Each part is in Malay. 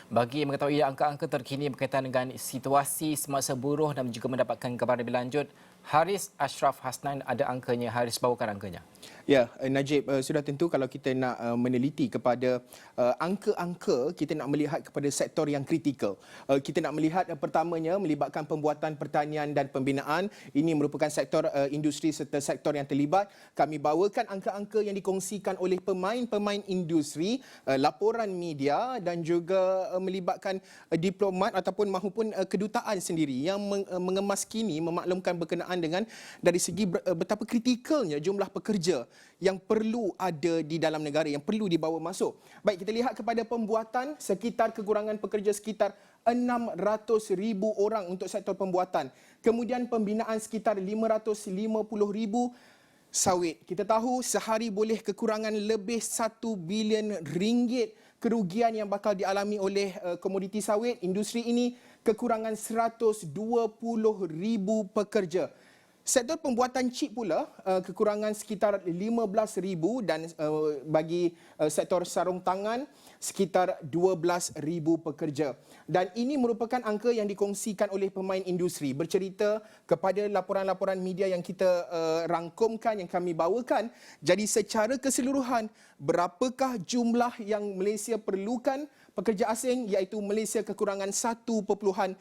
Bagi mengetahui angka-angka terkini berkaitan dengan situasi semasa buruh dan juga mendapatkan gambaran lebih lanjut, Haris Ashraf Hasnan ada angkanya. Haris, bawakan angkanya. Ya, Najib, sudah tentu kalau kita nak meneliti kepada angka-angka, kita nak melihat kepada sektor yang kritikal. Kita nak melihat pertamanya melibatkan pembuatan pertanian dan pembinaan. Ini merupakan sektor industri serta sektor yang terlibat. Kami bawakan angka-angka yang dikongsikan oleh pemain-pemain industri, laporan media dan juga melibatkan diplomat ataupun mahupun kedutaan sendiri yang mengemas kini memaklumkan berkenaan dengan dari segi betapa kritikalnya jumlah pekerja yang perlu ada di dalam negara, yang perlu dibawa masuk. Baik, kita lihat kepada pembuatan, sekitar kekurangan pekerja sekitar 600,000 orang untuk sektor pembuatan. Kemudian pembinaan sekitar 550,000 sawit. Kita tahu sehari boleh kekurangan lebih 1 bilion ringgit kerugian yang bakal dialami oleh komoditi sawit. Industri ini kekurangan 120,000 pekerja. Sektor pembuatan chip pula kekurangan sekitar 15,000 dan bagi sektor sarung tangan sekitar 12,000 pekerja. Dan ini merupakan angka yang dikongsikan oleh pemain industri bercerita kepada laporan-laporan media yang kita rangkumkan, yang kami bawakan. Jadi secara keseluruhan, berapakah jumlah yang Malaysia perlukan pekerja asing, iaitu Malaysia kekurangan 1.2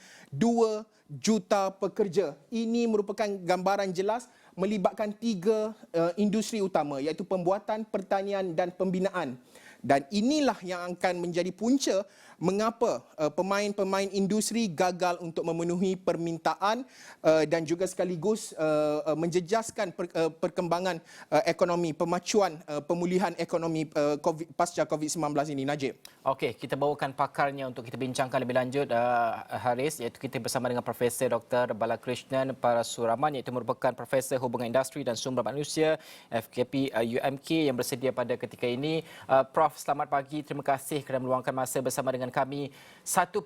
juta pekerja. Ini merupakan gambaran jelas melibatkan tiga industri utama, iaitu pembuatan, pertanian dan pembinaan. Dan inilah yang akan menjadi punca mengapa pemain-pemain industri gagal untuk memenuhi permintaan dan juga sekaligus menjejaskan perkembangan ekonomi, pemacuan pemulihan ekonomi pasca COVID-19 ini. Najib. Okey, kita bawakan pakarnya untuk kita bincangkan lebih lanjut, Haris, iaitu kita bersama dengan Profesor Dr. Balakrishnan Parasuraman, iaitu merupakan Profesor Hubungan Industri dan Sumber Manusia FKP UMK yang bersedia pada ketika ini. Prof, selamat pagi. Terima kasih kerana meluangkan masa bersama dengan kami. 1.2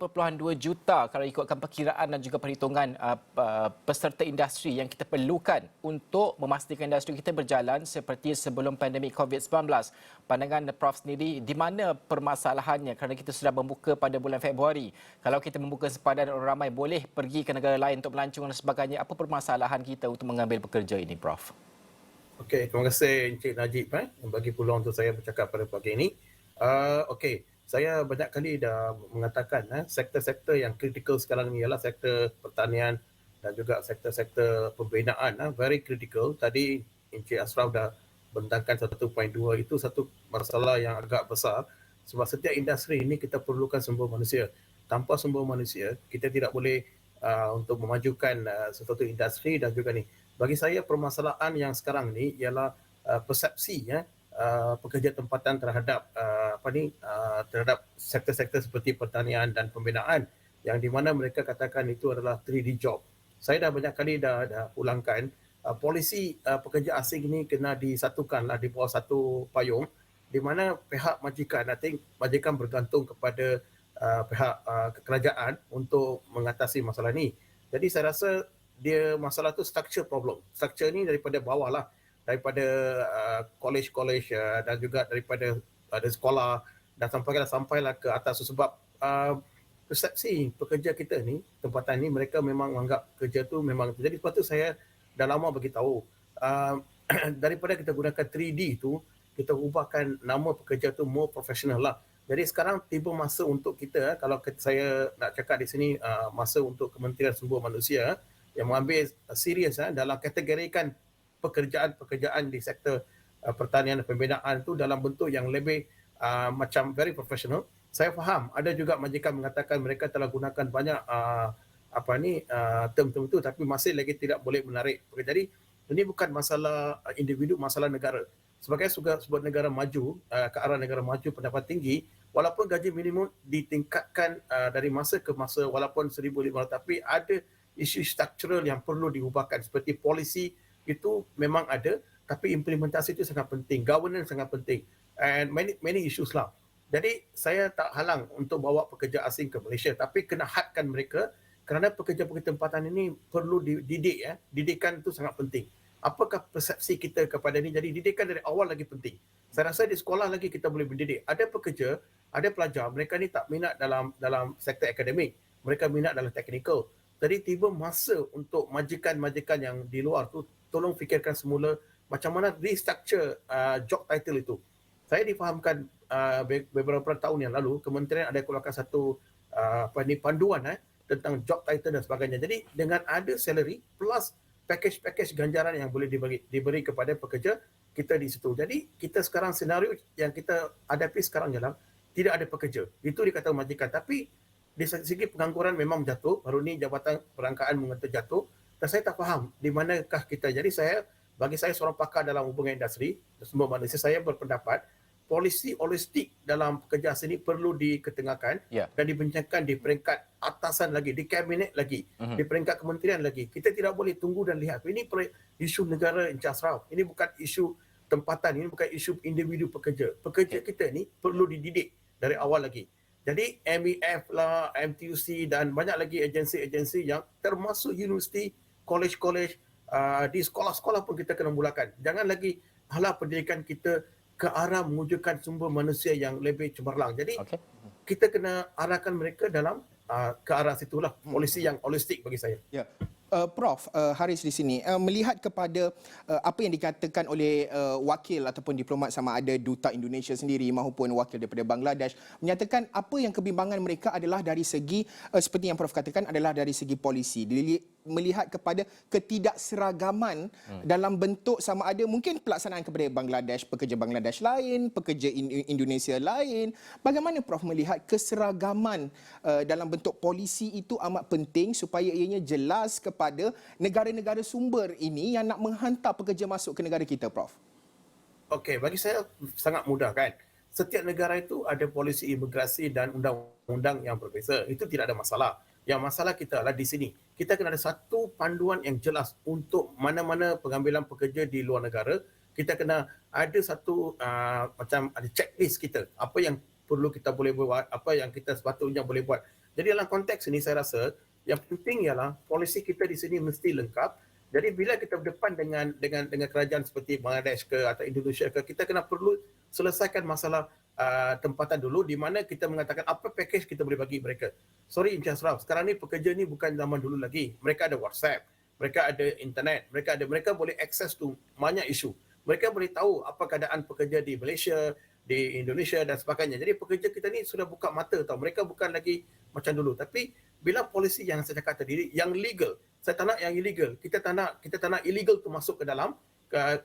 juta kalau ikutkan perkiraan dan juga perhitungan peserta industri yang kita perlukan untuk memastikan industri kita berjalan seperti sebelum pandemik COVID-19. Pandangan Prof sendiri, di mana permasalahannya? Kerana kita sudah membuka pada bulan Februari. Kalau kita membuka sepadan dan orang ramai boleh pergi ke negara lain untuk melancong dan sebagainya, apa permasalahan kita untuk mengambil pekerja ini, Prof? Okey, terima kasih Encik Najib bagi peluang untuk saya bercakap pada pagi ini. Okey, saya banyak kali dah mengatakan sektor-sektor yang kritikal sekarang ni ialah sektor pertanian dan juga sektor-sektor pembinaan, very critical. Tadi Encik Ashraf dah bentangkan 1.2, itu satu masalah yang agak besar sebab setiap industri ini kita perlukan sumber manusia. Tanpa sumber manusia, kita tidak boleh untuk memajukan sesuatu industri dan juga ni. Bagi saya permasalahan yang sekarang ni ialah persepsi pekerja tempatan terhadap terhadap sektor-sektor seperti pertanian dan pembinaan yang di mana mereka katakan itu adalah 3D job. Saya dah banyak kali dah ulangkan polisi pekerja asing ini kena disatukanlah di bawah satu payung di mana pihak majikan, majikan bergantung kepada pihak kerajaan untuk mengatasi masalah ini. Jadi saya rasa masalah tu structure problem. Structure ni daripada bawah lah, daripada college dan juga daripada sekolah dan sampailah ke atas sebab persepsi pekerja kita ni, tempatan ni mereka memang menganggap kerja tu memang. Jadi sebab tu saya dah lama bagi tahu daripada kita gunakan 3D tu, kita ubahkan nama pekerja tu more professional lah. Jadi sekarang tiba masa untuk kita, kalau saya nak cakap di sini, masa untuk Kementerian Sumber Manusia yang mengambil serius dalam kategorikan pekerjaan-pekerjaan di sektor pertanian dan pembinaan itu dalam bentuk yang lebih macam very professional. Saya faham ada juga majikan mengatakan mereka telah gunakan banyak term-term itu tapi masih lagi tidak boleh menarik. Jadi ini bukan masalah individu, masalah negara. Sebagai sebuah negara maju, ke arah negara maju pendapat tinggi, walaupun gaji minimum ditingkatkan dari masa ke masa walaupun 1,500, tapi ada isu struktural yang perlu diubahkan seperti polisi itu memang ada, tapi implementasi itu sangat penting, governance sangat penting, and many issues lah. Jadi saya tak halang untuk bawa pekerja asing ke Malaysia, tapi kena hadkan mereka kerana pekerja-pekerja tempatan ini perlu dididik. Didikan itu sangat penting. Apakah persepsi kita kepada ini? Jadi didikan dari awal lagi penting. Saya rasa di sekolah lagi kita boleh mendidik. Ada pekerja, ada pelajar, mereka ni tak minat dalam sektor akademik. Mereka minat dalam teknikal. Jadi tiba masa untuk majikan-majikan yang di luar tu tolong fikirkan semula macam mana restructure job title itu. Saya difahamkan beberapa tahun yang lalu kementerian ada keluarkan satu panduan tentang job title dan sebagainya. Jadi dengan ada salary plus package ganjaran yang boleh diberi kepada pekerja, kita di situ. Jadi kita sekarang senario yang kita hadapi sekarang ialah tidak ada pekerja. Itu dikatakan majikan. Tapi di segi pengangguran memang jatuh. Baru ni Jabatan Perangkaan mengata jatuh. Dan saya tak faham di manakah kita. Jadi bagi saya seorang pakar dalam hubungan industri, semua manusia, saya berpendapat polisi holistik dalam pekerja seni perlu diketengahkan dan dibincangkan di peringkat atasan lagi, di kabinet lagi, di peringkat kementerian lagi. Kita tidak boleh tunggu dan lihat. Ini isu negara Encik Ashraf. Ini bukan isu tempatan, ini bukan isu individu pekerja. Pekerja kita ni perlu dididik dari awal lagi. Jadi MEF lah, MTUC dan banyak lagi agensi-agensi yang termasuk universiti, kolej-kolej, di sekolah-sekolah pun kita kena mulakan. Jangan lagi hala pendidikan kita ke arah mewujudkan sumber manusia yang lebih cemerlang. Jadi kita kena arahkan mereka dalam ke arah situlah, polisi yang holistik bagi saya. Ya. Prof Haris di sini melihat kepada apa yang dikatakan oleh wakil ataupun diplomat sama ada duta Indonesia sendiri maupun wakil daripada Bangladesh menyatakan apa yang kebimbangan mereka adalah dari segi seperti yang Prof katakan adalah dari segi polisi, melihat kepada ketidakseragaman dalam bentuk sama ada mungkin pelaksanaan kepada Bangladesh, pekerja Bangladesh lain, pekerja Indonesia lain. Bagaimana Prof melihat keseragaman dalam bentuk polisi itu amat penting supaya ianya jelas kepada negara-negara sumber ini yang nak menghantar pekerja masuk ke negara kita, Prof? Okey, bagi saya sangat mudah kan. Setiap negara itu ada polisi imigrasi dan undang-undang yang berbeza. Itu tidak ada masalah. Yang masalah kita adalah di sini. Kita kena ada satu panduan yang jelas untuk mana-mana pengambilan pekerja di luar negara. Kita kena ada satu macam ada checklist kita. Apa yang perlu kita boleh buat, apa yang kita sepatutnya boleh buat. Jadi dalam konteks ini saya rasa yang penting ialah polisi kita di sini mesti lengkap. Jadi bila kita berdepan dengan kerajaan seperti Bangladesh ke atau Indonesia ke, kita kena perlu selesaikan masalah tempatan dulu di mana kita mengatakan apa package kita boleh bagi mereka. Sorry Encik Ashraf, sekarang ni pekerja ni bukan zaman dulu lagi. Mereka ada WhatsApp, mereka ada internet, mereka boleh akses tu banyak isu. Mereka boleh tahu apa keadaan pekerja di Malaysia, di Indonesia dan sebagainya. Jadi pekerja kita ni sudah buka mata tahu. Mereka bukan lagi macam dulu. Tapi bila polisi yang saya cakap tadi yang legal, saya tak nak yang illegal. Kita tak nak illegal tu masuk ke dalam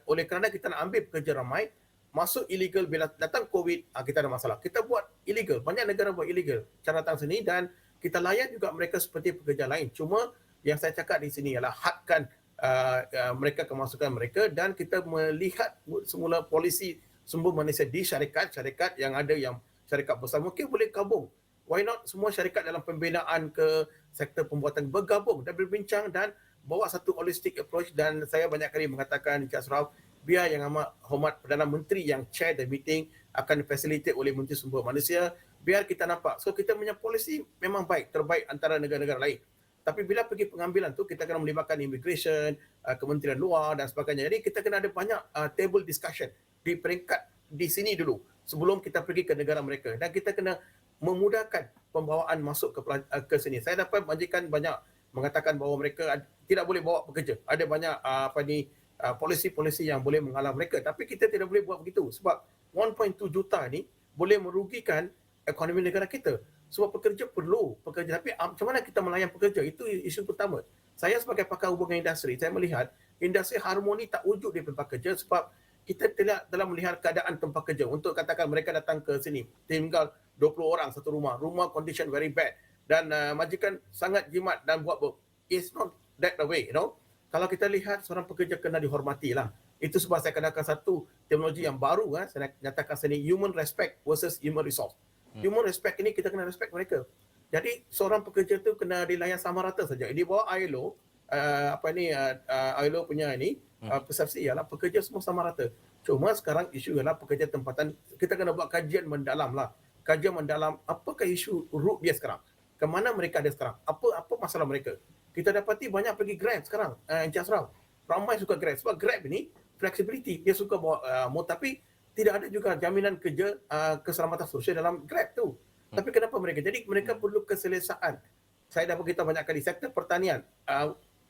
oleh kerana kita nak ambil pekerja ramai, masuk illegal bila datang COVID, kita ada masalah. Kita buat illegal. Banyak negara buat illegal cara datang sini dan kita layan juga mereka seperti pekerja lain. Cuma yang saya cakap di sini ialah hadkan mereka kemasukan mereka dan kita melihat semula polisi sumber manusia di syarikat yang ada yang syarikat besar mungkin boleh gabung. Why not semua syarikat dalam pembinaan ke sektor pembuatan bergabung dan berbincang dan bawa satu holistic approach. Dan saya banyak kali mengatakan Encik Ashraf, biar yang amat hormat Perdana Menteri yang chair the meeting akan facilitate oleh Menteri Sumber Manusia, biar kita nampak. So kita punya polisi memang baik, terbaik antara negara-negara lain. Tapi bila pergi pengambilan tu kita kena melibatkan immigration, kementerian luar dan sebagainya. Jadi kita kena ada banyak table discussion di peringkat di sini dulu sebelum kita pergi ke negara mereka. Dan kita kena memudahkan pembawaan masuk ke sini. Saya dapat majikan banyak mengatakan bahawa mereka tidak boleh bawa pekerja. Ada banyak polisi-polisi yang boleh menghalang mereka. Tapi kita tidak boleh buat begitu sebab 1.2 juta ni boleh merugikan ekonomi negara kita. Sebab pekerja perlu pekerja. Tapi macam mana kita melayan pekerja? Itu isu pertama. Saya sebagai pakar hubungan industri, saya melihat industri harmoni tak wujud di tempat kerja sebab kita tidak dalam melihat keadaan tempat kerja. Untuk katakan mereka datang ke sini, tinggal 20 orang satu rumah. Rumah condition very bad. Dan majikan sangat jimat dan buat it's not that the way, you know. Kalau kita lihat seorang pekerja kena dihormati lah. Itu sebab saya kenakan satu teknologi yang baru. Saya nyatakan sini human respect versus human resource. Human respect ini kita kena respect mereka. Jadi seorang pekerja tu kena dilayan sama rata saja. Di bawah ILO, ILO punya ini, persepsi ialah pekerja semua sama rata. Cuma sekarang isu ialah pekerja tempatan. Kita kena buat kajian mendalam lah. Kajian mendalam apakah isu root dia sekarang. Kemana mereka ada sekarang. Apa masalah mereka. Kita dapati banyak pergi Grab sekarang. Encik Ashraf. Ramai suka Grab. Sebab Grab ini flexibility. Dia suka bawa motor. Tapi tidak ada juga jaminan kerja keselamatan sosial dalam Grab tu. Tapi kenapa mereka? Jadi mereka perlu keselesaan. Saya dah beritahu banyak kali, sektor pertanian,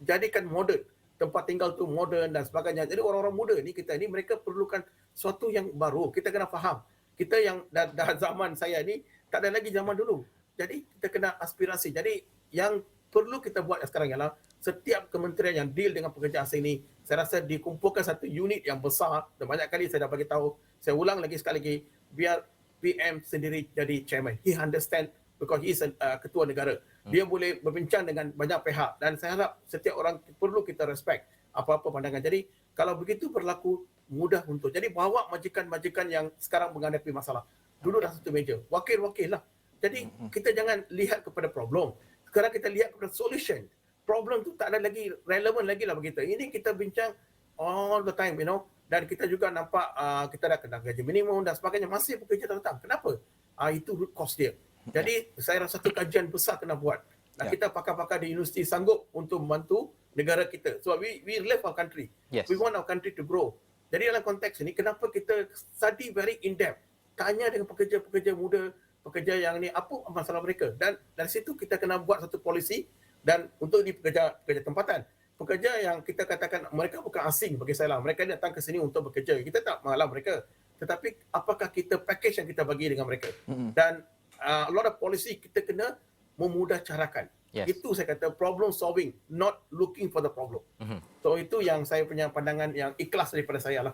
jadikan moden, tempat tinggal tu moden dan sebagainya. Jadi orang-orang muda ni, kita ni, mereka perlukan sesuatu yang baru. Kita kena faham. Kita yang dah zaman saya ni, tak ada lagi zaman dulu. Jadi kita kena aspirasi. Jadi yang perlu kita buat sekarang ialah setiap kementerian yang deal dengan pekerja asing ni, saya rasa dikumpulkan satu unit yang besar, dan banyak kali saya dah bagi tahu, saya ulang lagi sekali lagi, biar PM sendiri jadi chairman. He understand because he is ketua negara. Dia boleh berbincang dengan banyak pihak, dan saya harap setiap orang perlu kita respect apa-apa pandangan. Jadi kalau begitu berlaku mudah untuk. Jadi bawa majikan-majikan yang sekarang menghadapi masalah. Dulu dah satu meja. Wakil-wakil lah. Jadi kita jangan lihat kepada problem. Sekarang kita lihat kepada solution. Problem tu tak ada lagi relevan lagi lah bagi kita. Ini kita bincang all the time, you know. Dan kita juga nampak kita dah kena gaji minimum dan sebagainya. Masih pekerja tak datang. Kenapa? Itu root cause dia. Jadi saya rasa satu kajian besar kena buat. Dan kita pakar-pakar di universiti sanggup untuk membantu negara kita. So we love our country. Yes. We want our country to grow. Jadi dalam konteks ini, kenapa kita study very in-depth. Tanya dengan pekerja-pekerja muda, pekerja yang ni, apa masalah mereka. Dan dari situ kita kena buat satu polisi. Dan untuk di pekerja tempatan, pekerja yang kita katakan mereka bukan asing bagi saya lah. Mereka datang ke sini untuk bekerja. Kita tak malam mereka. Tetapi apakah kita package yang kita bagi dengan mereka. Dan a lot of policy kita kena memudahcarakan. Yes. Itu saya kata problem solving, not looking for the problem. So itu yang saya punya pandangan yang ikhlas daripada saya lah.